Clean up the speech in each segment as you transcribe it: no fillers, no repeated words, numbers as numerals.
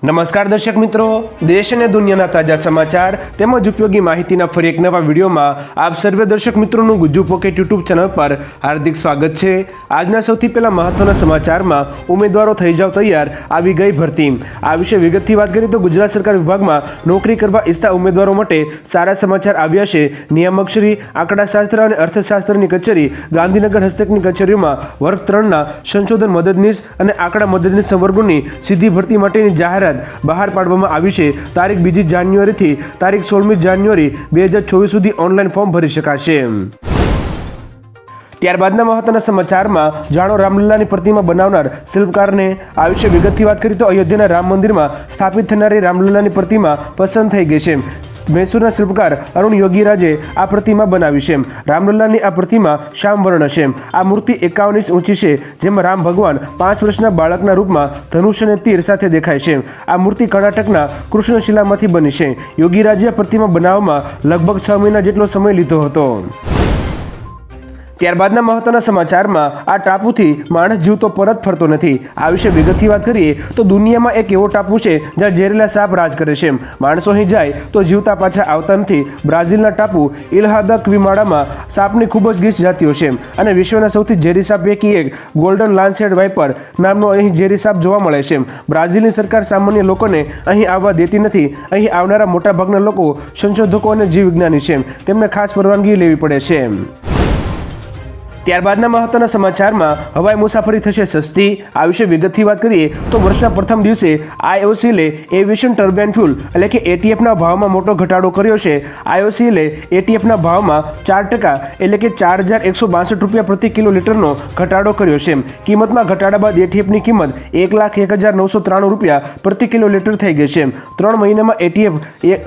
નમસ્કાર દર્શક મિત્રો, દેશ અને દુનિયાના તાજા સમાચાર તેમજ ઉપયોગી માહિતીના ફરી એક નવા વિડીયોમાં આપ સર્વે દર્શક મિત્રોનું ગુજ્જુ પોકેટ યુટ્યુબ ચેનલ પર હાર્દિક સ્વાગત છે। આજના સૌથી પહેલા મહત્વના સમાચારમાં ઉમેદવારો થઈ જાવ તૈયાર, આવી ગઈ ભરતી। આ વિશે વિગતથી વાત કરીએ તો ગુજરાત સરકાર વિભાગમાં નોકરી કરવા ઈચ્છતા ઉમેદવારો માટે સારા સમાચાર આવ્યા છે। નિયામકશ્રી, આંકડાશાસ્ત્ર અને અર્થશાસ્ત્રની કચેરી, ગાંધીનગર હસ્તકની કચેરીઓમાં વર્ગ 3ના સંશોધન મદદનીશ અને આંકડા મદદનીશ સંવર્ગોની સીધી ભરતી માટેની જાહેરાત બહાર પાડવામાં આવી છે। તારીખ 2 જાન્યુઆરીથી તારીખ 16 જાન્યુઆરી 2024 સુધી ઓનલાઈન ફોર્મ ભરી શકાશે। ત્યારબાદના મહત્વના સમાચારમાં જાણો રામલલ્લાની પ્રતિમા બનાવનાર શિલ્પકારને। આ વિશે વિગતથી વાત કરીએ તો અયોધ્યાના રામ મંદિરમાં સ્થાપિત થનારી રામલલ્લાની પ્રતિમા પસંદ થઈ ગઈ છે। મૈસૂરના શિલ્પકાર અરુણ યોગીરાજે આ પ્રતિમા બનાવી છે। રામલલ્લાની આ પ્રતિમા શ્યામવર્ણ છે। આ મૂર્તિ 51 ઇંચ ઊંચી છે, જેમાં રામ ભગવાન 5 વર્ષના બાળકના રૂપમાં ધનુષ અને તીર સાથે દેખાય છે। આ મૂર્તિ કર્ણાટકના કૃષ્ણશિલામાંથી બની છે। યોગીરાજે આ પ્રતિમા બનાવવામાં લગભગ 6 મહિના જેટલો સમય લીધો હતો। ત્યારબાદના મહત્વના સમાચારમાં આ ટાપુથી માણસ જીવતો પરત ફરતો નથી। આ વિશે વિગતથી વાત કરીએ તો દુનિયામાં એક એવો ટાપુ છે જ્યાં ઝેરીલા સાપ રાજ કરે છે। માણસો અહીં જાય તો જીવતા પાછા આવતા નથી। બ્રાઝિલના ટાપુ ઇલ્હા દ ક્વિમાડામાં સાપની ખૂબ જ ગીચ જાતિઓ છે અને વિશ્વના સૌથી ઝેરી સાપ પૈકી એક ગોલ્ડન લાન્સેટ વાઇપર નામનો અહીં ઝેરી સાપ જોવા મળે છે। બ્રાઝિલની સરકાર સામાન્ય લોકોને અહીં આવવા દેતી નથી। અહીં આવનારા મોટાભાગના લોકો સંશોધકો અને જીવ વિજ્ઞાની છે, તેમને ખાસ પરવાનગી લેવી પડે છે। ત્યારબાદના મહત્વના સમાચારમાં હવાઈ મુસાફરી થશે સસ્તી। આ વિશે વિગતથી વાત કરીએ તો વર્ષના પ્રથમ દિવસે આઈઓસીએલે એવિએશન ટર્બાઇન ફ્યુલ એટલે કે એટીએફના ભાવમાં મોટો ઘટાડો કર્યો છે। આઈઓસીએલે એટીએફના ભાવમાં 4% એટલે કે 4162 રૂપિયા પ્રતિ કિલો લીટરનો ઘટાડો કર્યો છે। કિંમતમાં ઘટાડા બાદ એટીએફની કિંમત 1,01,993 રૂપિયા પ્રતિ કિલો લીટર થઈ ગઈ છે। 3 મહિનામાં એટીએફ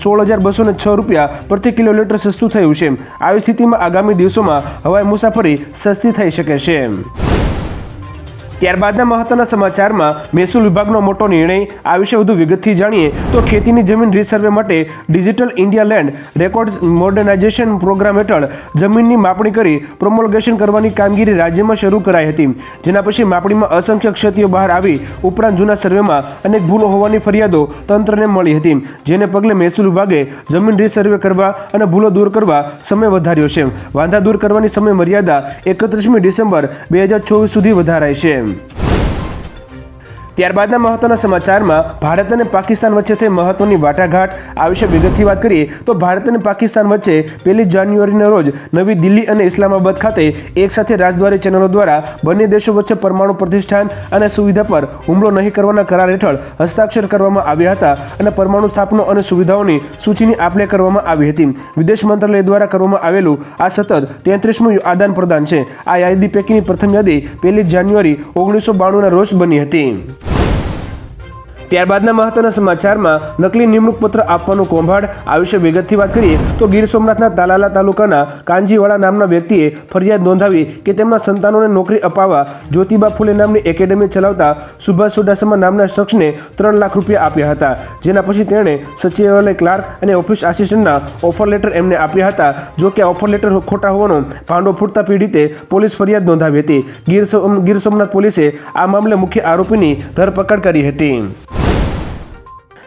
16,206 રૂપિયા પ્રતિ કિલો લીટર સસ્તું થયું છે। આવી સ્થિતિમાં આગામી દિવસોમાં હવાઈ મુસાફરી સસ્તી થઈ શકે છે। ત્યારબાદના મહત્વના સમાચારમાં મહેસૂલ વિભાગનો મોટો નિર્ણય। આ વિશે વધુ વિગતથી જાણીએ તો ખેતીની જમીન રીસર્વે માટે digital India land records modernisation programme હેઠળ જમીનની માપણી કરી પ્રોમોલ્ગેશન કરવાની કામગીરી રાજ્યમાં શરૂ કરાઈ હતી, જેના પછી માપણીમાં અસંખ્ય ક્ષતિઓ બહાર આવી ઉપરાંત જૂના સર્વેમાં અનેક ભૂલો હોવાની ફરિયાદો તંત્રને મળી હતી, જેને પગલે મહેસૂલ વિભાગે જમીન રીસર્વે કરવા અને ભૂલો દૂર કરવા સમય વધાર્યો છે। વાંધા દૂર કરવાની સમય મર્યાદા 31 ડિસેમ્બર 2024 સુધી વધારાઈ છે। ત્યારબાદના મહત્વના સમાચારમાં ભારત અને પાકિસ્તાન વચ્ચે થઈ મહત્વની વાટાઘાટ। આ વિશે વિગતથી વાત કરીએ તો ભારત અને પાકિસ્તાન વચ્ચે 1 જાન્યુઆરીના રોજ નવી દિલ્હી અને ઇસ્લામાબાદ ખાતે એક સાથે રાજદ્વારી ચેનલો દ્વારા બંને દેશો વચ્ચે પરમાણુ પ્રતિષ્ઠાન અને સુવિધા પર હુમલો નહીં કરવાના કરાર હેઠળ હસ્તાક્ષર કરવામાં આવ્યા હતા અને પરમાણુ સ્થાપનો અને સુવિધાઓની સૂચિની આપ-લે કરવામાં આવી હતી। વિદેશ મંત્રાલય દ્વારા કરવામાં આવેલું આ સતત 33મું આદાન પ્રદાન છે। આ યાદી પૈકીની પ્રથમ યાદી 1 જાન્યુઆરી 1992ના રોજ બની હતી। ત્યારબાદના મહત્વના સમાચારમાં નકલી નિમણૂક પત્ર આપવાનું કૌભાંડ। આ વિશે વિગતથી વાત કરીએ તો ગીર સોમનાથના તાલાલા તાલુકાના કાંજીવાડા નામના વ્યક્તિએ ફરિયાદ નોંધાવી કે તેમના સંતાનોને નોકરી અપાવવા જ્યોતિબા ફૂલે નામની એકેડેમી ચલાવતા સુભાષ ચુડાસમા નામના શખ્સને 3 લાખ રૂપિયા આપ્યા હતા, જેના પછી તેણે સચિવાલય ક્લાર્ક અને ઓફિસ આસિસ્ટન્ટના ઓફર લેટર એમને આપ્યા હતા। જો કે આ ઓફર લેટર ખોટા હોવાનો ભાંડો ફૂટતા પીડિતે પોલીસ ફરિયાદ નોંધાવી હતી। ગીર સોમનાથ પોલીસે આ મામલે મુખ્ય આરોપીની ધરપકડ કરી હતી।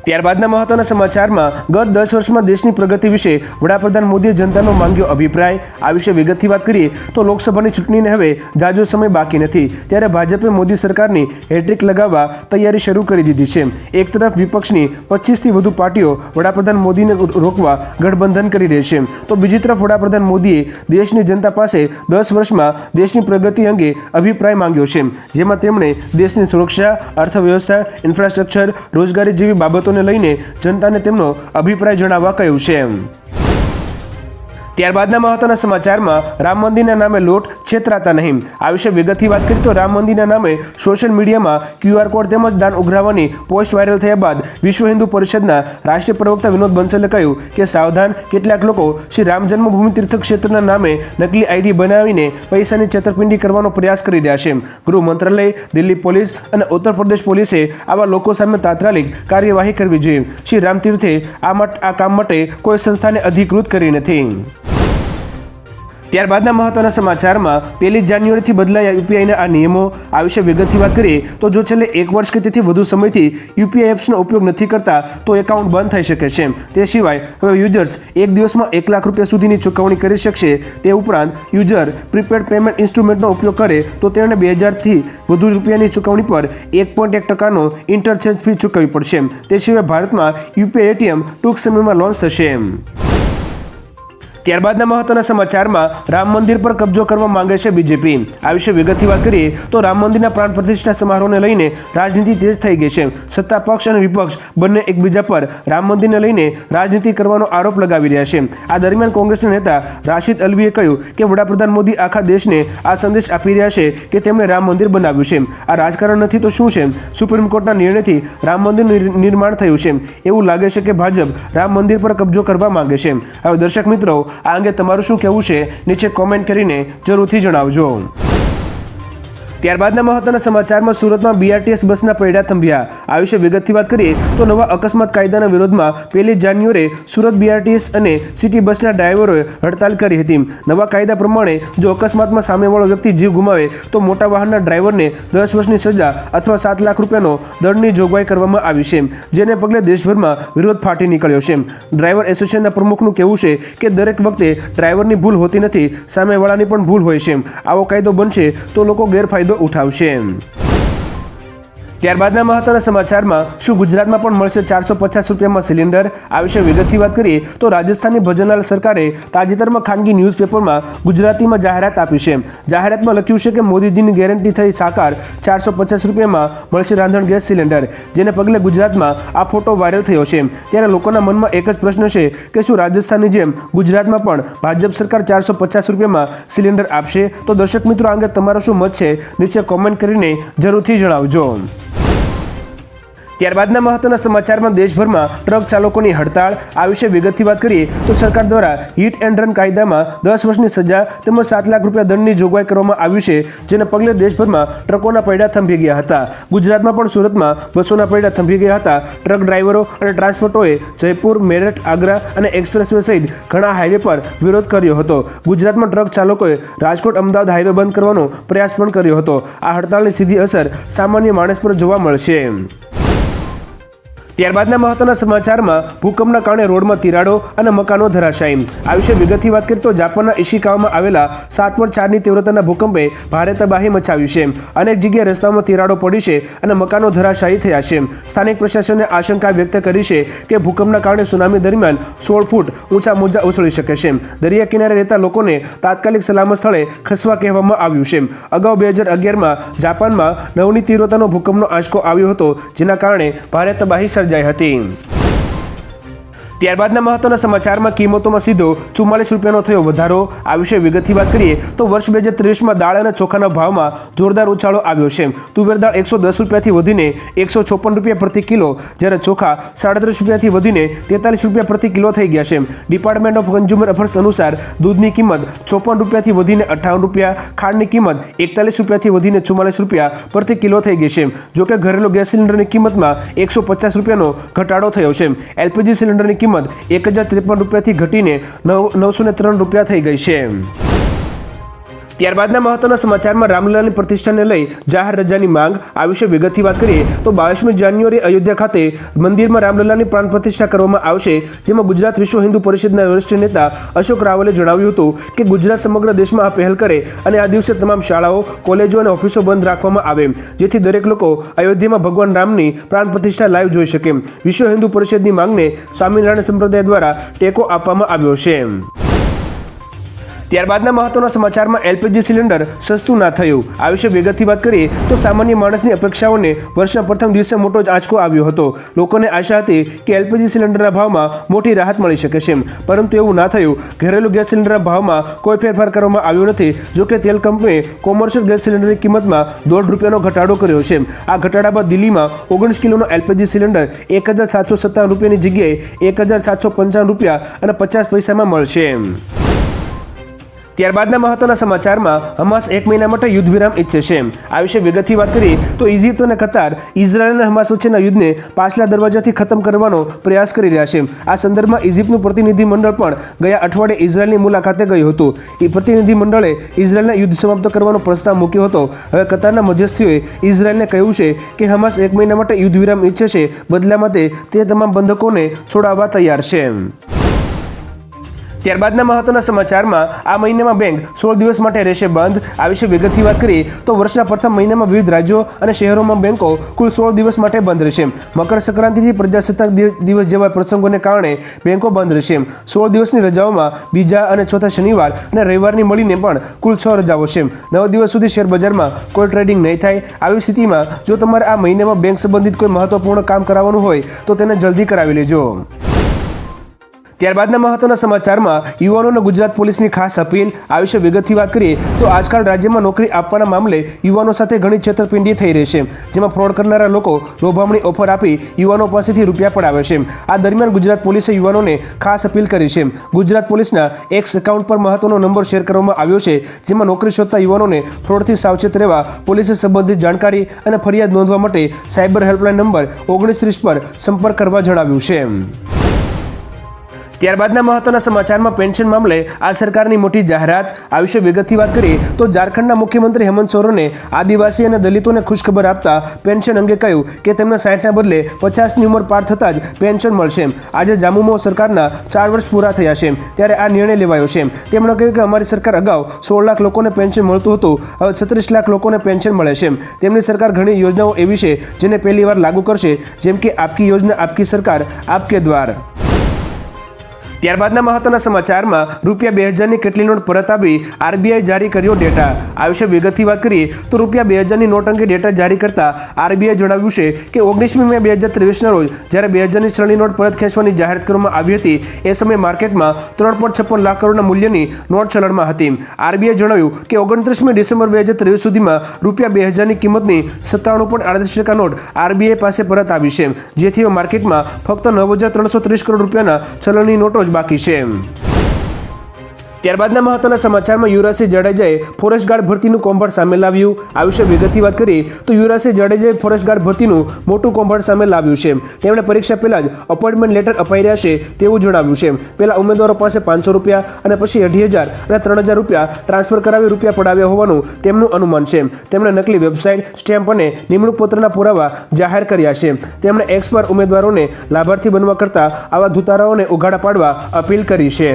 ત્યારબાદના મહત્વના સમાચારમાં ગત 10 વર્ષમાં દેશની પ્રગતિ વિશે વડાપ્રધાન મોદીએ જનતાનો માંગ્યો અભિપ્રાય। આ વિશે વિગતથી વાત કરીએ તો લોકસભાની ચૂંટણીને હવે જાજો સમય બાકી નથી, ત્યારે ભાજપે મોદી સરકારની હેટ્રિક લગાવવા તૈયારી શરૂ કરી દીધી છે। એક તરફ વિપક્ષની 25થી વધુ પાર્ટીઓ વડાપ્રધાન મોદીને રોકવા ગઠબંધન કરી રહી છે, તો બીજી તરફ વડાપ્રધાન મોદીએ દેશની જનતા પાસે 10 વર્ષમાં દેશની પ્રગતિ અંગે અભિપ્રાય માંગ્યો છે, જેમાં તેમણે દેશની સુરક્ષા, અર્થવ્યવસ્થા, ઇન્ફ્રાસ્ટ્રક્ચર, રોજગારી જેવી બાબતોને લઈને જનતાને તેમનો અભિપ્રાય જણાવવા કહ્યું છે। ત્યારબાદના મહત્વના સમાચારમાં રામ મંદિરના નામે લૂંટ, છેતરાતા નહીં। આ વિશે વિગતથી વાત કરીએ તો રામ મંદિરના નામે સોશિયલ મીડિયામાં QR કોડ તેમજ દાન ઉઘરાવવાની પોસ્ટ વાયરલ થયા બાદ વિશ્વ હિન્દુ પરિષદના રાષ્ટ્રીય પ્રવક્તા વિનોદ બંસલે કહ્યું કે સાવધાન, કેટલાક લોકો શ્રી રામ જન્મભૂમિ તીર્થ ક્ષેત્રના નામે નકલી આઈડી બનાવીને પૈસાની છેતરપિંડી કરવાનો પ્રયાસ કરી રહ્યા છે। ગૃહ મંત્રાલય, દિલ્હી પોલીસ અને ઉત્તર પ્રદેશ પોલીસે આવા લોકો સામે તાત્કાલિક કાર્યવાહી કરવી જોઈએ। શ્રી રામ તીર્થે આ કામ માટે કોઈ સંસ્થાને અધિકૃત કરી નથી। ત્યારબાદના મહત્વના સમાચારમાં 1 જાન્યુઆરીથી બદલાયા યુપીઆઈના આ નિયમો આ વિશે વિગતથી વાત કરીએ તો જો છેલ્લે 1 વર્ષ કે તેથી વધુ સમયથી યુપીઆઈ એપ્સનો ઉપયોગ નથી કરતા તો એકાઉન્ટ બંધ થઈ શકે છે. તે સિવાય હવે યુઝર્સ એક દિવસમાં 1 લાખ રૂપિયા સુધીની ચૂકવણી કરી શકશે. તે ઉપરાંત યુઝર પ્રીપેડ પેમેન્ટ ઇન્સ્ટ્રુમેન્ટનો ઉપયોગ કરે તો તેણે 2000થી વધુ રૂપિયાની ચૂકવણી પર 1.1% ઇન્ટરચેન્જ ફી ચૂકવવી પડશે. તે સિવાય ભારતમાં યુપીઆઈ એટીએમ ટૂંક સમયમાં લોન્ચ થશે. ત્યારબાદના મહત્વના સમાચારમાં રામ મંદિર પર કબજો કરવા માંગે છે બીજેપી. આ વિશે વિગતથી વાત કરીએ તો રામ મંદિરના પ્રાણ પ્રતિષ્ઠા સમારોહને લઈને રાજનીતિ તેજ થઈ ગઈ છે. સત્તા પક્ષ અને વિપક્ષ બંને એકબીજા પર રામ મંદિરને લઈને રાજનીતિ કરવાનો આરોપ લગાવી રહ્યા છે. આ દરમિયાન કોંગ્રેસના નેતા રાશિદ અલ્વીએ કહ્યું કે વડાપ્રધાન મોદી આખા દેશને આ સંદેશ આપી રહ્યા છે કે તેમણે રામ મંદિર બનાવ્યું છે. આ રાજકારણ નથી તો શું છે? સુપ્રીમ કોર્ટના નિર્ણયથી રામ મંદિરનું નિર્માણ થયું છે. એવું લાગે છે કે ભાજપ રામ મંદિર પર કબજો કરવા માંગે છે. હવે દર્શક મિત્રો, આ અંગે તમારું શું કહેવું છે નીચે કોમેન્ટ કરીને જરૂરથી જણાવજો. ત્યારબાદના મહત્વના સમાચારમાં સુરતમાં બીઆરટીએસ બસના પૈડા થંભ્યા. આ વિશે વિગતથી વાત કરીએ તો નવા અકસ્માત કાયદાના વિરોધમાં 1 જાન્યુઆરીએ સુરત બીઆરટીએસ અને સિટી બસના ડ્રાઈવરોએ હડતાલ કરી હતી. નવા કાયદા પ્રમાણે જો અકસ્માતમાં સામેવાળો વ્યક્તિ જીવ ગુમાવે તો મોટા વાહનના ડ્રાઈવરને 10 વર્ષની સજા અથવા 7 લાખ રૂપિયાનો દંડની જોગવાઈ કરવામાં આવી છે, જેને પગલે દેશભરમાં વિરોધ ફાટી નીકળ્યો છે. ડ્રાઈવર એસોસિએશનના પ્રમુખનું કહેવું છે કે દરેક વખતે ડ્રાઈવરની ભૂલ હોતી નથી, સામેવાળાની પણ ભૂલ હોય છે. આવો કાયદો બનશે તો લોકો ગેરફાયદો ઉઠાવશે. ત્યારબાદના મહત્વના સમાચારમાં શું ગુજરાતમાં પણ મળશે 450 રૂપિયામાં સિલિન્ડર? આ વિશે વિગતથી વાત કરીએ તો રાજસ્થાનની ભજનલાલ સરકારે તાજેતરમાં ખાનગી ન્યૂઝપેપરમાં ગુજરાતીમાં જાહેરાત આપી છે. જાહેરાતમાં લખ્યું છે કે મોદીજીની ગેરંટી થઈ સાકાર, 450 રૂપિયામાં મળશે રાંધણ ગેસ સિલિન્ડર. જેને પગલે ગુજરાતમાં આ ફોટો વાયરલ થયો છે. ત્યારે લોકોના મનમાં એક જ પ્રશ્ન છે કે શું રાજસ્થાનની જેમ ગુજરાતમાં પણ ભાજપ સરકાર 450 રૂપિયામાં સિલિન્ડર આપશે? તો દર્શક મિત્રો, આ અંગે તમારો શું મત છે નીચે કોમેન્ટ કરીને જરૂરથી જણાવજો. ત્યારબાદના મહત્વના સમાચારમાં દેશભરમાં ટ્રક ચાલકોની હડતાળ. આ વિશે વિગતથી વાત કરીએ તો સરકાર દ્વારા હિટ એન્ડ રન કાયદામાં 10 વર્ષની સજા તેમજ 7 લાખ રૂપિયા દંડની જોગવાઈ કરવામાં આવી છે, જેને પગલે દેશભરમાં ટ્રકોના પૈડા થંભી ગયા હતા. ગુજરાતમાં પણ સુરતમાં બસોના પૈડા થંભી ગયા હતા. ટ્રક ડ્રાઈવરો અને ટ્રાન્સપોર્ટરોએ જયપુર, મેરઠ, આગ્રા અને એક્સપ્રેસવે સહિત ઘણા હાઈવે પર વિરોધ કર્યો હતો. ગુજરાતમાં ટ્રક ચાલકોએ રાજકોટ અમદાવાદ હાઈવે બંધ કરવાનો પ્રયાસ પણ કર્યો હતો. આ હડતાળની સીધી અસર સામાન્ય માણસ પર જોવા મળશે. ત્યારબાદના મહત્વના સમાચારમાં ભૂકંપના કારણે રોડમાં તિરાડો અને મકાનો ધરાશાયી. આ વિશે વિગતથી વાત કરીએ તો જાપાનના ઇશિકાવામાં આવેલા 7.4ની તીવ્રતાના ભૂકંપે ભારે તબાહી મચાવી છે. અનેક જગ્યાએ રસ્તાઓમાં તિરાડો પડી છે અને મકાનો ધરાશાયી થયા છે. સ્થાનિક પ્રશાસને આશંકા વ્યક્ત કરી છે કે ભૂકંપના કારણે સુનામી દરમિયાન 16 ફૂટ ઊંચા મોજા ઉછળી શકે છે. દરિયા કિનારે રહેતા લોકોને તાત્કાલિક સલામત સ્થળે ખસવા કહેવામાં આવ્યું છે. અગાઉ 2011માં જાપાનમાં 9ની તીવ્રતાનો ભૂકંપનો આંચકો આવ્યો હતો, જેના કારણે ભારે તબાહી સર્જાઈ હતી. ત્યારબાદના મહત્વના સમાચારમાં કિંમતોમાં સીધો 44 રૂપિયાનો થયો વધારો. આ વિશે વિગતથી વાત કરીએ તો વર્ષ 2023માં દાળ અને ચોખાના ભાવમાં જોરદાર ઉછાળો આવ્યો છે. તુવેર દાળ 110 રૂપિયાથી વધીને 156 રૂપિયા પ્રતિ કિલો, જ્યારે ચોખા 37 રૂપિયાથી વધીને 43 રૂપિયા પ્રતિ કિલો થઈ ગયા છે. ડિપાર્ટમેન્ટ ઓફ કન્ઝ્યુમર અફેર્સ અનુસાર દૂધની કિંમત 56 રૂપિયાથી વધીને 58 રૂપિયા, ખાંડની કિંમત 41 રૂપિયાથી વધીને 44 રૂપિયા પ્રતિ કિલો થઈ ગઈ છે. જોકે ઘરેલું ગેસ સિલિન્ડરની કિંમતમાં 150 રૂપિયાનો ઘટાડો થયો છે. એલપીજી સિલિન્ડરની કિંમત 1053 રૂપિયાથી ઘટીને 903 રૂપિયા થઈ ગઈ છે. ત્યારબાદના મહત્વના સમાચારમાં રામલલાની પ્રતિષ્ઠાને લઈ જાહેર રજાની માંગ. આ વિશે વિગતથી વાત કરીએ તો 22મી જાન્યુઆરી અયોધ્યા ખાતે મંદિરમાં રામલલાની પ્રાણ પ્રતિષ્ઠા કરવામાં આવશે, જેમાં ગુજરાત વિશ્વ હિન્દુ પરિષદના વરિષ્ઠ નેતા અશોક રાવલે જણાવ્યું હતું કે ગુજરાત સમગ્ર દેશમાં આ પહેલ કરે અને આ દિવસે તમામ શાળાઓ, કોલેજો અને ઓફિસો બંધ રાખવામાં આવે, જેથી દરેક લોકો અયોધ્યામાં ભગવાન રામની પ્રાણ પ્રતિષ્ઠા લાઈવ જોઈ શકે. વિશ્વ હિન્દુ પરિષદની માંગને સ્વામિનારાયણ સંપ્રદાય દ્વારા ટેકો આપવામાં આવ્યો છે. ત્યારબાદના મહત્વના સમાચારમાં એલપીજી સિલિન્ડર સસ્તું ના થયું. આ વિશે વિગતથી વાત કરીએ તો સામાન્ય માણસની અપેક્ષાઓને વર્ષના પ્રથમ દિવસે મોટો જ આંચકો આવ્યો હતો. લોકોને આશા હતી કે એલપીજી સિલિન્ડરના ભાવમાં મોટી રાહત મળી શકે છે, પરંતુ એવું ના થયું. ઘરેલું ગેસ સિલિન્ડરના ભાવમાં કોઈ ફેરફાર કરવામાં આવ્યો નથી. જોકે તેલ કંપનીએ કોમર્શિયલ ગેસ સિલિન્ડરની કિંમતમાં 1.5 રૂપિયાનો ઘટાડો કર્યો છે. આ ઘટાડા બાદ દિલ્હીમાં 19 કિલોનો એલપીજી સિલિન્ડર 1757 રૂપિયાની જગ્યાએ 1755 રૂપિયા અને 50 પૈસામાં મળશે. ત્યારબાદના મહત્વના સમાચારમાં હમાસ 1 મહિના માટે યુદ્ધ વિરામ ઈચ્છે છે. આ વિશે વિગતથી વાત કરીએ તો ઇજિપ્ત અને કતાર ઇઝરાયલ અને હમાસ વચ્ચેના યુદ્ધને પાછલા દરવાજાથી ખતમ કરવાનો પ્રયાસ કરી રહ્યા છે. આ સંદર્ભમાં ઇજિપ્તનું પ્રતિનિધિ મંડળ પણ ગયા અઠવાડિયે ઇઝરાયલની મુલાકાતે ગયું હતું. એ પ્રતિનિધિ મંડળે ઇઝરાયલના યુદ્ધ સમાપ્ત કરવાનો પ્રસ્તાવ મૂક્યો હતો. હવે કતારના મધ્યસ્થીઓએ ઇઝરાયલને કહ્યું છે કે હમાસ 1 મહિના માટે યુદ્ધ વિરામ ઈચ્છે છે, બદલામાં તે તમામ બંધકોને છોડાવવા તૈયાર છે. ત્યારબાદના મહત્વના સમાચારમાં આ મહિનામાં બેંક 16 દિવસ માટે રહેશે બંધ. આ વિશે વિગતથી વાત કરીએ તો વર્ષના પ્રથમ મહિનામાં વિવિધ રાજ્યો અને શહેરોમાં બેંકો કુલ 16 દિવસ માટે બંધ રહેશે. મકર સંક્રાંતિથી પ્રજાસત્તાક દિવસ જેવા પ્રસંગોને કારણે બેંકો બંધ રહેશે. 16 દિવસની રજાઓમાં બીજા અને ચોથા શનિવાર અને રવિવારની મળીને પણ કુલ 6 રજાઓ છે. 9 દિવસ સુધી શેર બજારમાં કોઈ ટ્રેડિંગ નહીં થાય. આવી સ્થિતિમાં જો તમારે આ મહિનામાં બેંક સંબંધિત કોઈ મહત્વપૂર્ણ કામ કરાવવાનું હોય તો તેને જલ્દી કરાવી લેજો. ત્યારબાદના મહત્વના સમાચારમાં યુવાનોને ગુજરાત પોલીસની ખાસ અપીલ. આ વિશે વિગતથી વાત કરીએ તો આજકાલ રાજ્યમાં નોકરી આપવાના મામલે યુવાનો સાથે ઘણી છેતરપિંડી થઈ રહી છે, જેમાં ફ્રોડ કરનારા લોકો લોભામણી ઓફર આપી યુવાનો પાસેથી રૂપિયા પડાવે છે. આ દરમિયાન ગુજરાત પોલીસે યુવાનોને ખાસ અપીલ કરી છે. ગુજરાત પોલીસના એક્સ એકાઉન્ટ પર મહત્વનો નંબર શેર કરવામાં આવ્યો છે, જેમાં નોકરી શોધતા યુવાનોને ફ્રોડથી સાવચેત રહેવા પોલીસે સંબંધિત જાણકારી અને ફરિયાદ નોંધવા માટે સાયબર હેલ્પલાઇન નંબર 1930 પર સંપર્ક કરવા જણાવ્યું છે. ત્યારબાદના મહત્વના સમાચારમાં પેન્શન મામલે આ સરકારની મોટી જાહેરાત. આ વિશે વિગતથી વાત કરીએ તો ઝારખંડના મુખ્યમંત્રી હેમંત સોરેને આદિવાસી અને દલિતોને ખુશખબર આપતા પેન્શન અંગે કહ્યું કે તેમને 60ના બદલે 50ની ઉંમર પાર થતાં જ પેન્શન મળશે. આજે જામુમાં સરકારના 4 વર્ષ પૂરા થયા છે, ત્યારે આ નિર્ણય લેવાયો છે. તેમણે કહ્યું કે અમારી સરકાર અગાઉ 16 લાખ લોકોને પેન્શન મળતું હતું, હવે 36 લાખ લોકોને પેન્શન મળે છે. તેમની સરકાર ઘણી યોજનાઓ એવી છે જેને પહેલીવાર લાગુ કરશે, જેમ કે આપકી યોજના, આપકી સરકાર, આપકે દ્વાર. ત્યારબાદના મહત્વના સમાચારમાં રૂપિયા 2000ની કેટલી નોટ પરત આપી આરબીઆઈ જારી કર્યો ડેટા. આ વિશે વિગતથી વાત કરીએ તો રૂપિયા 2000ની નોટ અંગે ડેટા જારી કરતા આરબીઆઈ જણાવ્યું છે કે 19મી મે 2023ના રોજ જ્યારે 2000ની ચલણી નોટ પરત ખેંચવાની જાહેરાત કરવામાં આવી હતી, એ સમયે માર્કેટમાં 3.56 લાખ કરોડના મૂલ્યની નોટ ચલણમાં હતી. આરબીઆઈ જણાવ્યું કે 29મી ડિસેમ્બર 2023 સુધીમાં રૂપિયા 2000ની કિંમતની 97.38% નોટ આરબીઆઈ પાસે પરત આવી છે, જેથી માર્કેટમાં ફક્ત 9330 કરોડ રૂપિયાના ચલણની નોટો બાકી છે. ત્યારબાદના મહત્વના સમાચારમાં યુવરાજસિંહ જાડેજાએ ફોરેસ્ટ ગાર્ડ ભરતીનું કૌભાંડ સામે લાવ્યું. આ વિશે વિગતથી વાત કરીએ તો યુવરાજસિંહ જાડેજાએ ફોરેસ્ટ ગાર્ડ ભરતીનું મોટું કૌભાંડ સામે લાવ્યું છે. તેમણે પરીક્ષા પહેલા જ અપોઇન્ટમેન્ટ લેટર અપાઈ રહ્યા છે તેવું જણાવ્યું છે. પહેલા ઉમેદવારો પાસે 500 રૂપિયા અને પછી 2,000 અને 3,000 રૂપિયા ટ્રાન્સફર કરાવી રૂપિયા પડાવ્યા હોવાનું તેમનું અનુમાન છે. તેમણે નકલી વેબસાઇટ, સ્ટેમ્પ અને નિમણૂક પત્રના પુરાવા જાહેર કર્યા છે. તેમણે એક્સ પર ઉમેદવારોને લાભાર્થી બનવા કરતાં આવા ધુતારાઓને ઉઘાડા પાડવા અપીલ કરી છે.